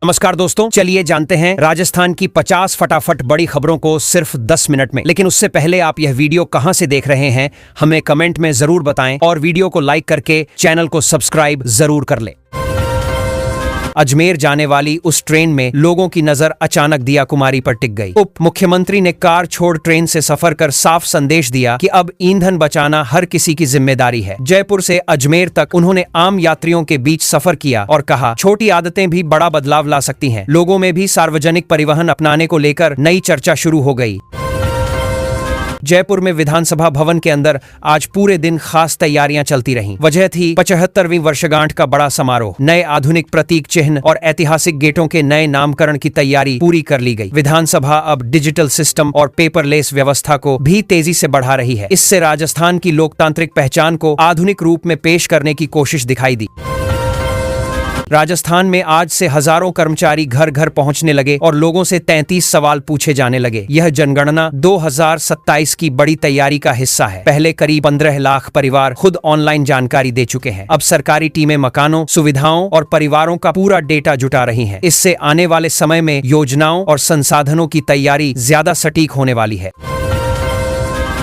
नमस्कार दोस्तों, चलिए जानते हैं राजस्थान की 50 फटाफट बड़ी खबरों को सिर्फ 10 मिनट में। लेकिन उससे पहले आप यह वीडियो कहां से देख रहे हैं हमें कमेंट में जरूर बताएं और वीडियो को लाइक करके चैनल को सब्सक्राइब जरूर कर लें। अजमेर जाने वाली उस ट्रेन में लोगों की नजर अचानक दिया कुमारी पर टिक गई। उप मुख्यमंत्री ने कार छोड़ ट्रेन से सफर कर साफ संदेश दिया कि अब ईंधन बचाना हर किसी की जिम्मेदारी है। जयपुर से अजमेर तक उन्होंने आम यात्रियों के बीच सफर किया और कहा, छोटी आदतें भी बड़ा बदलाव ला सकती हैं। लोगों में भी सार्वजनिक परिवहन अपनाने को लेकर नई चर्चा शुरू हो गई। जयपुर में विधानसभा भवन के अंदर आज पूरे दिन खास तैयारियां चलती रहीं। वजह थी 75वीं वर्षगांठ का बड़ा समारोह। नए आधुनिक प्रतीक चिन्ह और ऐतिहासिक गेटों के नए नामकरण की तैयारी पूरी कर ली गई। विधानसभा अब डिजिटल सिस्टम और पेपरलेस व्यवस्था को भी तेजी से बढ़ा रही है। इससे राजस्थान की लोकतांत्रिक पहचान को आधुनिक रूप में पेश करने की कोशिश दिखाई दी। राजस्थान में आज से हजारों कर्मचारी घर घर पहुंचने लगे और लोगों से 33 सवाल पूछे जाने लगे। यह जनगणना 2027 की बड़ी तैयारी का हिस्सा है। पहले करीब 15 लाख परिवार खुद ऑनलाइन जानकारी दे चुके हैं। अब सरकारी टीमें मकानों, सुविधाओं और परिवारों का पूरा डेटा जुटा रही हैं। इससे आने वाले समय में योजनाओं और संसाधनों की तैयारी ज्यादा सटीक होने वाली है।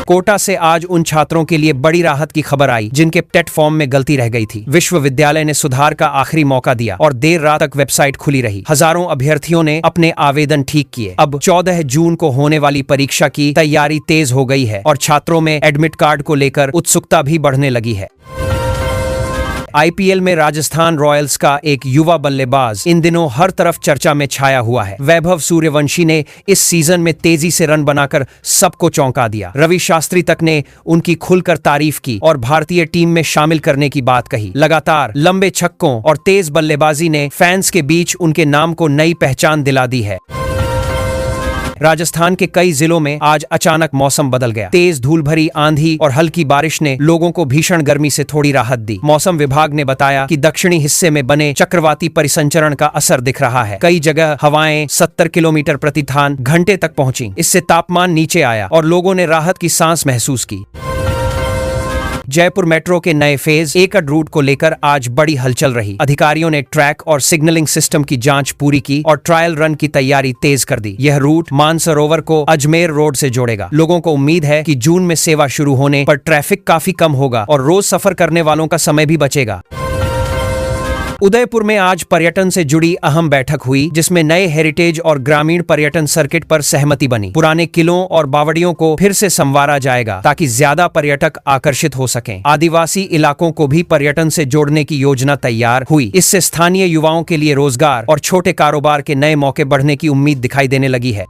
कोटा से आज उन छात्रों के लिए बड़ी राहत की खबर आई जिनके टेट फॉर्म में गलती रह गई थी। विश्वविद्यालय ने सुधार का आखिरी मौका दिया और देर रात तक वेबसाइट खुली रही। हजारों अभ्यर्थियों ने अपने आवेदन ठीक किए। अब 14 जून को होने वाली परीक्षा की तैयारी तेज हो गई है और छात्रों में एडमिट कार्ड को लेकर उत्सुकता भी बढ़ने लगी है। आईपीएल में राजस्थान रॉयल्स का एक युवा बल्लेबाज इन दिनों हर तरफ चर्चा में छाया हुआ है। वैभव सूर्यवंशी ने इस सीजन में तेजी से रन बनाकर सबको चौंका दिया। रवि शास्त्री तक ने उनकी खुलकर तारीफ की और भारतीय टीम में शामिल करने की बात कही। लगातार लंबे छक्कों और तेज बल्लेबाजी ने फैंस के बीच उनके नाम को नई पहचान दिला दी है। राजस्थान के कई जिलों में आज अचानक मौसम बदल गया। तेज धूल भरी आंधी और हल्की बारिश ने लोगों को भीषण गर्मी से थोड़ी राहत दी। मौसम विभाग ने बताया कि दक्षिणी हिस्से में बने चक्रवाती परिसंचरण का असर दिख रहा है। कई जगह हवाएं 70 किलोमीटर प्रति घंटे तक पहुंची। इससे तापमान नीचे आया और लोगों ने राहत की सांस महसूस की। जयपुर मेट्रो के नए फेज एकड़ रूट को लेकर आज बड़ी हलचल रही। अधिकारियों ने ट्रैक और सिग्नलिंग सिस्टम की जांच पूरी की और ट्रायल रन की तैयारी तेज कर दी। यह रूट मानसरोवर को अजमेर रोड से जोड़ेगा। लोगों को उम्मीद है कि जून में सेवा शुरू होने पर ट्रैफिक काफी कम होगा और रोज सफर करने वालों का समय भी बचेगा। उदयपुर में आज पर्यटन से जुड़ी अहम बैठक हुई जिसमें नए हेरिटेज और ग्रामीण पर्यटन सर्किट पर सहमति बनी। पुराने किलों और बावड़ियों को फिर से संवारा जाएगा ताकि ज्यादा पर्यटक आकर्षित हो सकें। आदिवासी इलाकों को भी पर्यटन से जोड़ने की योजना तैयार हुई। इससे स्थानीय युवाओं के लिए रोजगार और छोटे कारोबार के नए मौके बढ़ने की उम्मीद दिखाई देने लगी है।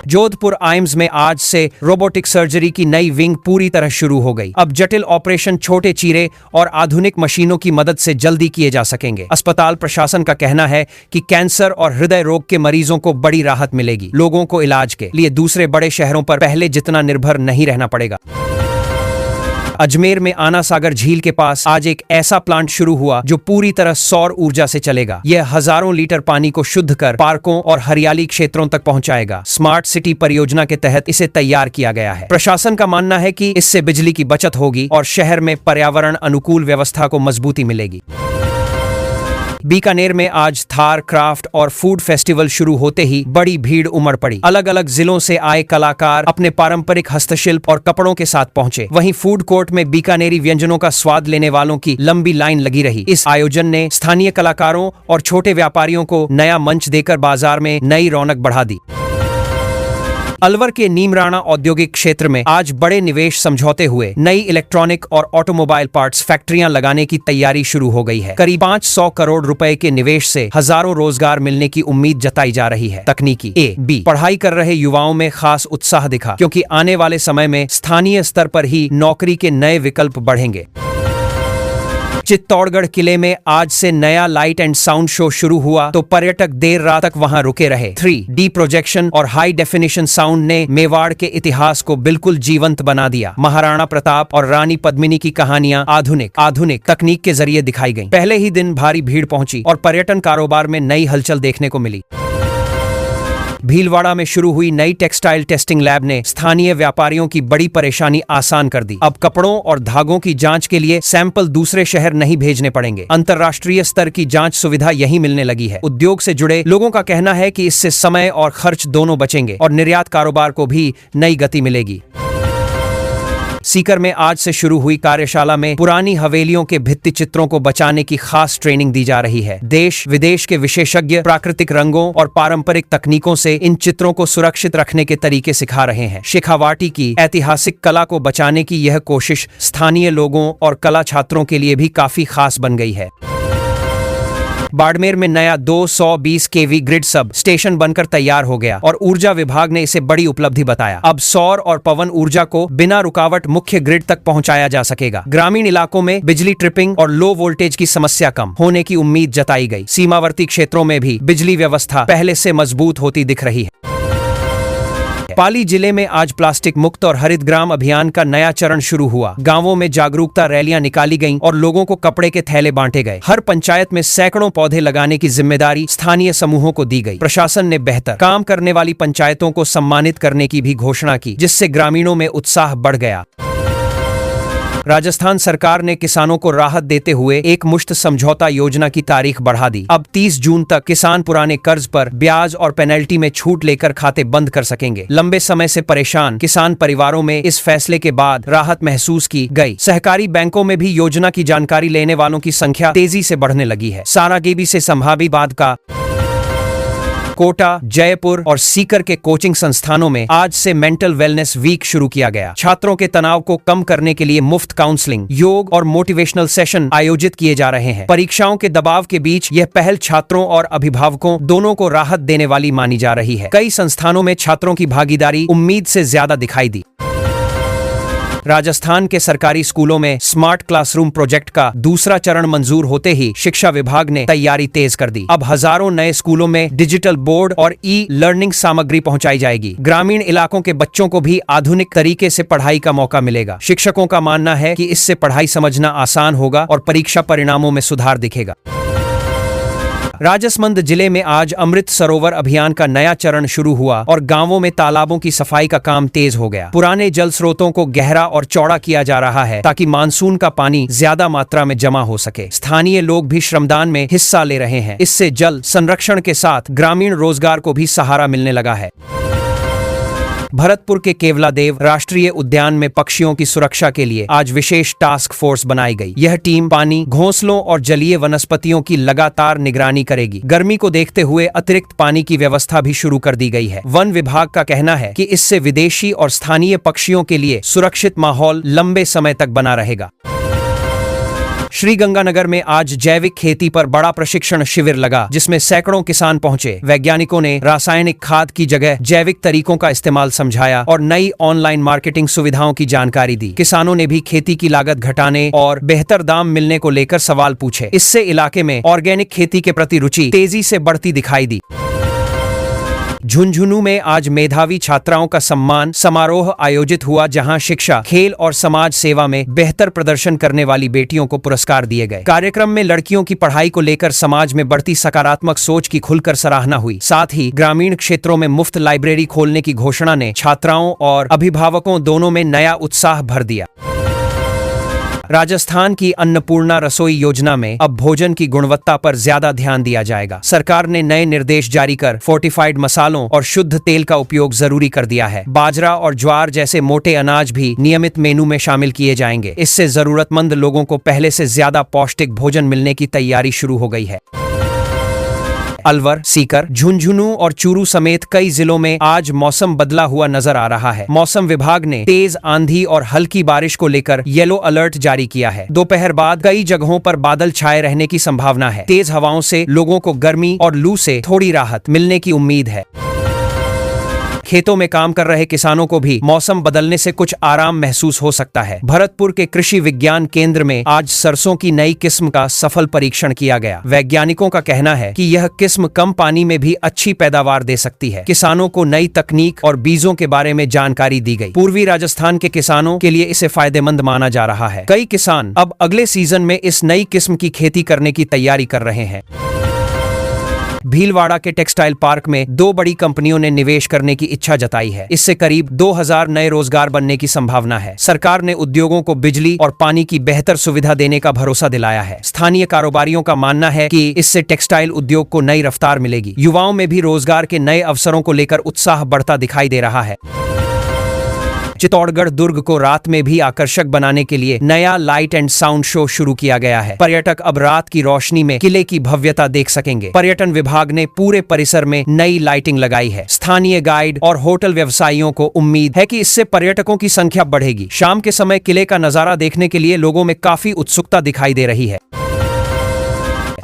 जोधपुर आइम्स में आज से रोबोटिक सर्जरी की नई विंग पूरी तरह शुरू हो गई। अब जटिल ऑपरेशन छोटे चीरे और आधुनिक मशीनों की मदद से जल्दी किए जा सकेंगे। अस्पताल प्रशासन का कहना है कि कैंसर और हृदय रोग के मरीजों को बड़ी राहत मिलेगी। लोगों को इलाज के लिए दूसरे बड़े शहरों पर पहले जितना निर्भर नहीं रहना पड़ेगा। अजमेर में आना सागर झील के पास आज एक ऐसा प्लांट शुरू हुआ जो पूरी तरह सौर ऊर्जा से चलेगा। यह हजारों लीटर पानी को शुद्ध कर पार्कों और हरियाली क्षेत्रों तक पहुंचाएगा। स्मार्ट सिटी परियोजना के तहत इसे तैयार किया गया है। प्रशासन का मानना है कि इससे बिजली की बचत होगी और शहर में पर्यावरण अनुकूल व्यवस्था को मजबूती मिलेगी। बीकानेर में आज थार क्राफ्ट और फूड फेस्टिवल शुरू होते ही बड़ी भीड़ उमड़ पड़ी। अलग अलग जिलों से आए कलाकार अपने पारंपरिक हस्तशिल्प और कपड़ों के साथ पहुंचे। वहीं फूड कोर्ट में बीकानेरी व्यंजनों का स्वाद लेने वालों की लंबी लाइन लगी रही। इस आयोजन ने स्थानीय कलाकारों और छोटे व्यापारियों को नया मंच देकर बाजार में नई रौनक बढ़ा दी। अलवर के नीमराणा औद्योगिक क्षेत्र में आज बड़े निवेश समझौते हुए नई इलेक्ट्रॉनिक और ऑटोमोबाइल पार्ट्स फैक्ट्रियां लगाने की तैयारी शुरू हो गई है। करीब 500 करोड़ रुपए के निवेश से हजारों रोजगार मिलने की उम्मीद जताई जा रही है। तकनीकी बी पढ़ाई कर रहे युवाओं में खास उत्साह दिखा क्योंकि आने वाले समय में स्थानीय स्तर पर ही नौकरी के नए विकल्प बढ़ेंगे। चित्तौड़गढ़ किले में आज से नया लाइट एंड साउंड शो शुरू हुआ तो पर्यटक देर रात तक वहां रुके रहे। 3D प्रोजेक्शन और हाई डेफिनेशन साउंड ने मेवाड़ के इतिहास को बिल्कुल जीवंत बना दिया। महाराणा प्रताप और रानी पद्मिनी की कहानियां आधुनिक तकनीक के जरिए दिखाई गईं। पहले ही दिन भारी भीड़ पहुंची और पर्यटन कारोबार में नई हलचल देखने को मिली। भीलवाड़ा में शुरू हुई नई टेक्सटाइल टेस्टिंग लैब ने स्थानीय व्यापारियों की बड़ी परेशानी आसान कर दी। अब कपड़ों और धागों की जांच के लिए सैंपल दूसरे शहर नहीं भेजने पड़ेंगे। अंतर्राष्ट्रीय स्तर की जांच सुविधा यही मिलने लगी है। उद्योग से जुड़े लोगों का कहना है कि इससे समय और खर्च दोनों बचेंगे और निर्यात कारोबार को भी नई गति मिलेगी। सीकर में आज से शुरू हुई कार्यशाला में पुरानी हवेलियों के भित्ति चित्रों को बचाने की खास ट्रेनिंग दी जा रही है। देश विदेश के विशेषज्ञ प्राकृतिक रंगों और पारंपरिक तकनीकों से इन चित्रों को सुरक्षित रखने के तरीके सिखा रहे हैं। शेखावाटी की ऐतिहासिक कला को बचाने की यह कोशिश स्थानीय लोगों और कला छात्रों के लिए भी काफी खास बन गई है। बाड़मेर में नया 220 केवी ग्रिड सब स्टेशन बनकर तैयार हो गया और ऊर्जा विभाग ने इसे बड़ी उपलब्धि बताया। अब सौर और पवन ऊर्जा को बिना रुकावट मुख्य ग्रिड तक पहुंचाया जा सकेगा। ग्रामीण इलाकों में बिजली ट्रिपिंग और लो वोल्टेज की समस्या कम होने की उम्मीद जताई गई। सीमावर्ती क्षेत्रों में भी बिजली व्यवस्था पहले से मजबूत होती दिख रही है। पाली जिले में आज प्लास्टिक मुक्त और हरित ग्राम अभियान का नया चरण शुरू हुआ। गांवों में जागरूकता रैलियां निकाली गईं और लोगों को कपड़े के थैले बांटे गए। हर पंचायत में सैकड़ों पौधे लगाने की जिम्मेदारी स्थानीय समूहों को दी गई। प्रशासन ने बेहतर काम करने वाली पंचायतों को सम्मानित करने की भी घोषणा की, जिससे ग्रामीणों में उत्साह बढ़ गया। राजस्थान सरकार ने किसानों को राहत देते हुए एक मुश्त समझौता योजना की तारीख बढ़ा दी। अब 30 जून तक किसान पुराने कर्ज पर ब्याज और पेनल्टी में छूट लेकर खाते बंद कर सकेंगे। लंबे समय से परेशान किसान परिवारों में इस फैसले के बाद राहत महसूस की गई। सहकारी बैंकों में भी योजना की जानकारी लेने वालों की संख्या तेजी से बढ़ने लगी है। सारागेबी से संभाविबाद का कोटा, जयपुर और सीकर के कोचिंग संस्थानों में आज से मेंटल वेलनेस वीक शुरू किया गया। छात्रों के तनाव को कम करने के लिए मुफ्त काउंसलिंग, योग और मोटिवेशनल सेशन आयोजित किए जा रहे हैं। परीक्षाओं के दबाव के बीच यह पहल छात्रों और अभिभावकों दोनों को राहत देने वाली मानी जा रही है। कई संस्थानों में छात्रों की भागीदारी उम्मीद से ज्यादा दिखाई दी। राजस्थान के सरकारी स्कूलों में स्मार्ट क्लासरूम प्रोजेक्ट का दूसरा चरण मंजूर होते ही शिक्षा विभाग ने तैयारी तेज कर दी। अब हजारों नए स्कूलों में डिजिटल बोर्ड और ई लर्निंग सामग्री पहुंचाई जाएगी। ग्रामीण इलाकों के बच्चों को भी आधुनिक तरीके से पढ़ाई का मौका मिलेगा। शिक्षकों का मानना है कि इससे पढ़ाई समझना आसान होगा और परीक्षा परिणामों में सुधार दिखेगा। राजसमंद जिले में आज अमृत सरोवर अभियान का नया चरण शुरू हुआ और गांवों में तालाबों की सफाई का काम तेज हो गया। पुराने जल स्रोतों को गहरा और चौड़ा किया जा रहा है ताकि मानसून का पानी ज्यादा मात्रा में जमा हो सके। स्थानीय लोग भी श्रमदान में हिस्सा ले रहे हैं। इससे जल संरक्षण के साथ ग्रामीण रोजगार को भी सहारा मिलने लगा है। भरतपुर के केवलादेव राष्ट्रीय उद्यान में पक्षियों की सुरक्षा के लिए आज विशेष टास्क फोर्स बनाई गई। यह टीम पानी, घोंसलों और जलीय वनस्पतियों की लगातार निगरानी करेगी। गर्मी को देखते हुए अतिरिक्त पानी की व्यवस्था भी शुरू कर दी गई है। वन विभाग का कहना है कि इससे विदेशी और स्थानीय पक्षियों के लिए सुरक्षित माहौल लंबे समय तक बना रहेगा। श्रीगंगानगर में आज जैविक खेती पर बड़ा प्रशिक्षण शिविर लगा, जिसमें सैकड़ों किसान पहुंचे। वैज्ञानिकों ने रासायनिक खाद की जगह जैविक तरीकों का इस्तेमाल समझाया और नई ऑनलाइन मार्केटिंग सुविधाओं की जानकारी दी। किसानों ने भी खेती की लागत घटाने और बेहतर दाम मिलने को लेकर सवाल पूछे। इससे इलाके में ऑर्गेनिक खेती के प्रति रुचि तेजी से बढ़ती दिखाई दी। झुंझुनू में आज मेधावी छात्राओं का सम्मान समारोह आयोजित हुआ, जहां शिक्षा, खेल और समाज सेवा में बेहतर प्रदर्शन करने वाली बेटियों को पुरस्कार दिए गए। कार्यक्रम में लड़कियों की पढ़ाई को लेकर समाज में बढ़ती सकारात्मक सोच की खुलकर सराहना हुई। साथ ही ग्रामीण क्षेत्रों में मुफ्त लाइब्रेरी खोलने की घोषणा ने छात्राओं और अभिभावकों दोनों में नया उत्साह भर दिया। राजस्थान की अन्नपूर्णा रसोई योजना में अब भोजन की गुणवत्ता पर ज्यादा ध्यान दिया जाएगा। सरकार ने नए निर्देश जारी कर फोर्टिफाइड मसालों और शुद्ध तेल का उपयोग जरूरी कर दिया है। बाजरा और ज्वार जैसे मोटे अनाज भी नियमित मेनू में शामिल किए जाएंगे। इससे जरूरतमंद लोगों को पहले से ज्यादा पौष्टिक भोजन मिलने की तैयारी शुरू हो गई है। अलवर, सीकर, झुंझुनू और चूरू समेत कई जिलों में आज मौसम बदला हुआ नजर आ रहा है। मौसम विभाग ने तेज आंधी और हल्की बारिश को लेकर येलो अलर्ट जारी किया है। दोपहर बाद कई जगहों पर बादल छाए रहने की संभावना है। तेज हवाओं से लोगों को गर्मी और लू से थोड़ी राहत मिलने की उम्मीद है। खेतों में काम कर रहे किसानों को भी मौसम बदलने से कुछ आराम महसूस हो सकता है। भरतपुर के कृषि विज्ञान केंद्र में आज सरसों की नई किस्म का सफल परीक्षण किया गया। वैज्ञानिकों का कहना है कि यह किस्म कम पानी में भी अच्छी पैदावार दे सकती है। किसानों को नई तकनीक और बीजों के बारे में जानकारी दी गई। पूर्वी राजस्थान के किसानों के लिए इसे फायदेमंद माना जा रहा है। कई किसान अब अगले सीजन में इस नई किस्म की खेती करने की तैयारी कर रहे हैं। भीलवाड़ा के टेक्सटाइल पार्क में 2 बड़ी कंपनियों ने निवेश करने की इच्छा जताई है। इससे करीब 2000 नए रोजगार बनने की संभावना है। सरकार ने उद्योगों को बिजली और पानी की बेहतर सुविधा देने का भरोसा दिलाया है। स्थानीय कारोबारियों का मानना है कि इससे टेक्सटाइल उद्योग को नई रफ्तार मिलेगी। युवाओं में भी रोजगार के नए अवसरों को लेकर उत्साह बढ़ता दिखाई दे रहा है। चित्तौड़गढ़ दुर्ग को रात में भी आकर्षक बनाने के लिए नया लाइट एंड साउंड शो शुरू किया गया है। पर्यटक अब रात की रोशनी में किले की भव्यता देख सकेंगे। पर्यटन विभाग ने पूरे परिसर में नई लाइटिंग लगाई है। स्थानीय गाइड और होटल व्यवसायियों को उम्मीद है कि इससे पर्यटकों की संख्या बढ़ेगी। शाम के समय किले का नजारा देखने के लिए लोगों में काफी उत्सुकता दिखाई दे रही है।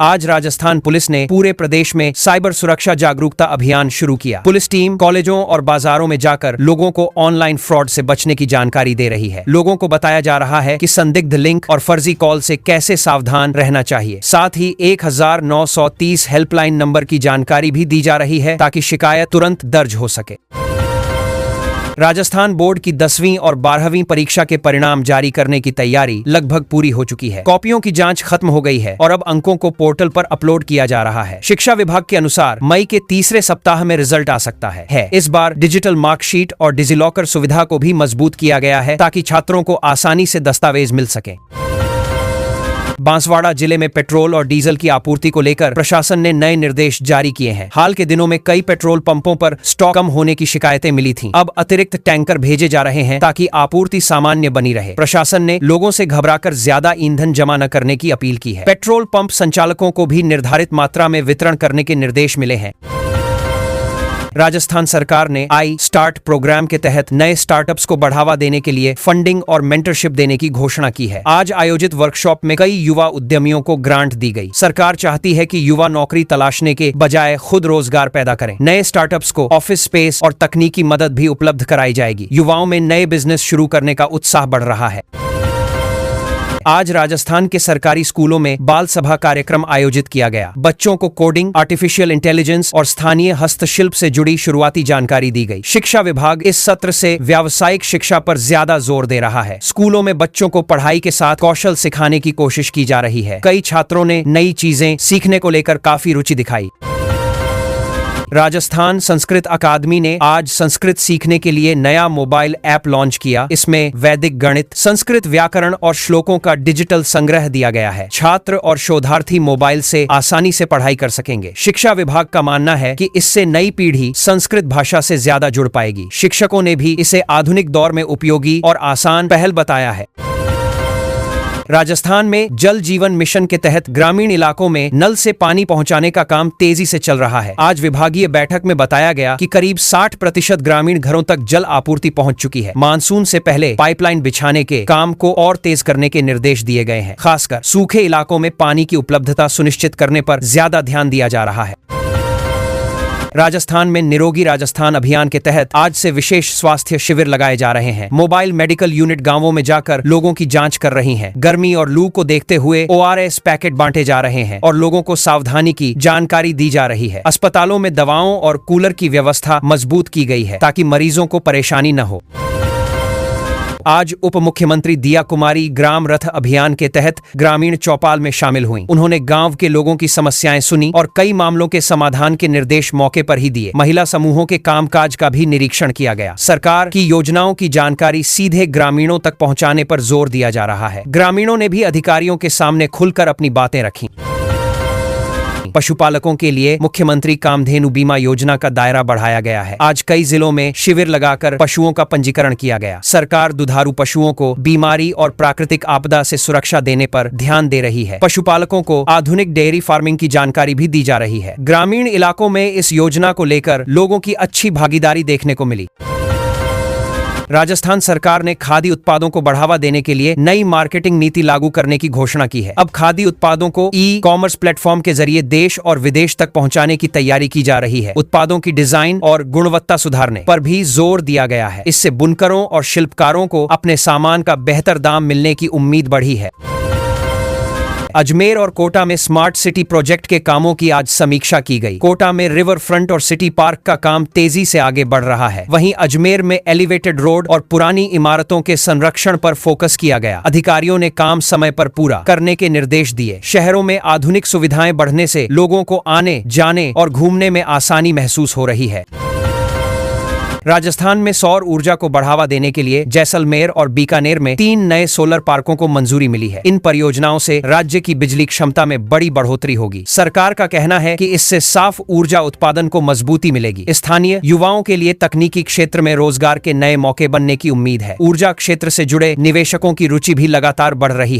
आज राजस्थान पुलिस ने पूरे प्रदेश में साइबर सुरक्षा जागरूकता अभियान शुरू किया। पुलिस टीम कॉलेजों और बाजारों में जाकर लोगों को ऑनलाइन फ्रॉड से बचने की जानकारी दे रही है। लोगों को बताया जा रहा है कि संदिग्ध लिंक और फर्जी कॉल से कैसे सावधान रहना चाहिए। साथ ही 1930 हेल्पलाइन नंबर की जानकारी भी दी जा रही है ताकि शिकायत तुरंत दर्ज हो सके। राजस्थान बोर्ड की 10वीं और 12वीं परीक्षा के परिणाम जारी करने की तैयारी लगभग पूरी हो चुकी है। कॉपियों की जांच खत्म हो गई है और अब अंकों को पोर्टल पर अपलोड किया जा रहा है। शिक्षा विभाग के अनुसार मई के तीसरे सप्ताह में रिजल्ट आ सकता है। इस बार डिजिटल मार्कशीट और डिजिलॉकर सुविधा को भी मजबूत किया गया है ताकि छात्रों को आसानी से दस्तावेज मिल सके। बांसवाड़ा जिले में पेट्रोल और डीजल की आपूर्ति को लेकर प्रशासन ने नए निर्देश जारी किए हैं। हाल के दिनों में कई पेट्रोल पंपों पर स्टॉक कम होने की शिकायतें मिली थीं। अब अतिरिक्त टैंकर भेजे जा रहे हैं ताकि आपूर्ति सामान्य बनी रहे। प्रशासन ने लोगों से घबराकर ज्यादा ईंधन जमा न करने की अपील की है। पेट्रोल पंप संचालकों को भी निर्धारित मात्रा में वितरण करने के निर्देश मिले हैं। राजस्थान सरकार ने आई स्टार्ट प्रोग्राम के तहत नए स्टार्टअप्स को बढ़ावा देने के लिए फंडिंग और मेंटरशिप देने की घोषणा की है। आज आयोजित वर्कशॉप में कई युवा उद्यमियों को ग्रांट दी गई। सरकार चाहती है कि युवा नौकरी तलाशने के बजाय खुद रोजगार पैदा करें। नए स्टार्टअप्स को ऑफिस स्पेस और तकनीकी मदद भी उपलब्ध कराई जाएगी। युवाओं में नए बिजनेस शुरू करने का उत्साह बढ़ रहा है। आज राजस्थान के सरकारी स्कूलों में बाल सभा कार्यक्रम आयोजित किया गया। बच्चों को कोडिंग, आर्टिफिशियल इंटेलिजेंस और स्थानीय हस्तशिल्प से जुड़ी शुरुआती जानकारी दी गई। शिक्षा विभाग इस सत्र से व्यावसायिक शिक्षा पर ज्यादा जोर दे रहा है। स्कूलों में बच्चों को पढ़ाई के साथ कौशल सिखाने की कोशिश की जा रही है। कई छात्रों ने नई चीजें सीखने को लेकर काफी रुचि दिखाई। राजस्थान संस्कृत अकादमी ने आज संस्कृत सीखने के लिए नया मोबाइल ऐप लॉन्च किया। इसमें वैदिक गणित, संस्कृत व्याकरण और श्लोकों का डिजिटल संग्रह दिया गया है। छात्र और शोधार्थी मोबाइल से आसानी से पढ़ाई कर सकेंगे। शिक्षा विभाग का मानना है कि इससे नई पीढ़ी संस्कृत भाषा से ज्यादा जुड़ पाएगी। शिक्षकों ने भी इसे आधुनिक दौर में उपयोगी और आसान पहल बताया है। राजस्थान में जल जीवन मिशन के तहत ग्रामीण इलाकों में नल से पानी पहुंचाने का काम तेजी से चल रहा है। आज विभागीय बैठक में बताया गया कि करीब 60% ग्रामीण घरों तक जल आपूर्ति पहुंच चुकी है। मानसून से पहले पाइपलाइन बिछाने के काम को और तेज करने के निर्देश दिए गए हैं। खासकर सूखे इलाकों में पानी की उपलब्धता सुनिश्चित करने पर ज्यादा ध्यान दिया जा रहा है। राजस्थान में निरोगी राजस्थान अभियान के तहत आज से विशेष स्वास्थ्य शिविर लगाए जा रहे हैं। मोबाइल मेडिकल यूनिट गांवों में जाकर लोगों की जांच कर रही हैं। गर्मी और लू को देखते हुए ORS पैकेट बांटे जा रहे हैं और लोगों को सावधानी की जानकारी दी जा रही है। अस्पतालों में दवाओं और कूलर की व्यवस्था मजबूत की गई है ताकि मरीजों को परेशानी न हो। आज उप मुख्यमंत्री दिया कुमारी ग्राम रथ अभियान के तहत ग्रामीण चौपाल में शामिल हुईं। उन्होंने गांव के लोगों की समस्याएं सुनी और कई मामलों के समाधान के निर्देश मौके पर ही दिए। महिला समूहों के कामकाज का भी निरीक्षण किया गया। सरकार की योजनाओं की जानकारी सीधे ग्रामीणों तक पहुंचाने पर जोर दिया जा रहा है। ग्रामीणों ने भी अधिकारियों के सामने खुलकर अपनी बातें रखी। पशुपालकों के लिए मुख्यमंत्री कामधेनु बीमा योजना का दायरा बढ़ाया गया है। आज कई जिलों में शिविर लगाकर पशुओं का पंजीकरण किया गया। सरकार दुधारू पशुओं को बीमारी और प्राकृतिक आपदा से सुरक्षा देने पर ध्यान दे रही है। पशुपालकों को आधुनिक डेयरी फार्मिंग की जानकारी भी दी जा रही है। ग्रामीण इलाकों में इस योजना को लेकर लोगों की अच्छी भागीदारी देखने को मिली। राजस्थान सरकार ने खादी उत्पादों को बढ़ावा देने के लिए नई मार्केटिंग नीति लागू करने की घोषणा की है। अब खादी उत्पादों को ई-कॉमर्स प्लेटफॉर्म के जरिए देश और विदेश तक पहुंचाने की तैयारी की जा रही है। उत्पादों की डिजाइन और गुणवत्ता सुधारने पर भी जोर दिया गया है। इससे बुनकरों और शिल्पकारों को अपने सामान का बेहतर दाम मिलने की उम्मीद बढ़ी है। अजमेर और कोटा में स्मार्ट सिटी प्रोजेक्ट के कामों की आज समीक्षा की गई। कोटा में रिवर फ्रंट और सिटी पार्क का काम तेजी से आगे बढ़ रहा है। वहीं अजमेर में एलिवेटेड रोड और पुरानी इमारतों के संरक्षण पर फोकस किया गया। अधिकारियों ने काम समय पर पूरा करने के निर्देश दिए। शहरों में आधुनिक सुविधाएं बढ़ने से लोगों को आने जाने और घूमने में आसानी महसूस हो रही है। राजस्थान में सौर ऊर्जा को बढ़ावा देने के लिए जैसलमेर और बीकानेर में 3 नए सोलर पार्कों को मंजूरी मिली है। इन परियोजनाओं से राज्य की बिजली क्षमता में बड़ी बढ़ोतरी होगी। सरकार का कहना है कि इससे साफ ऊर्जा उत्पादन को मजबूती मिलेगी। स्थानीय युवाओं के लिए तकनीकी क्षेत्र में रोजगार के नए मौके बनने की उम्मीद है। ऊर्जा क्षेत्र से जुड़े निवेशकों की रुचि भी लगातार बढ़ रही है।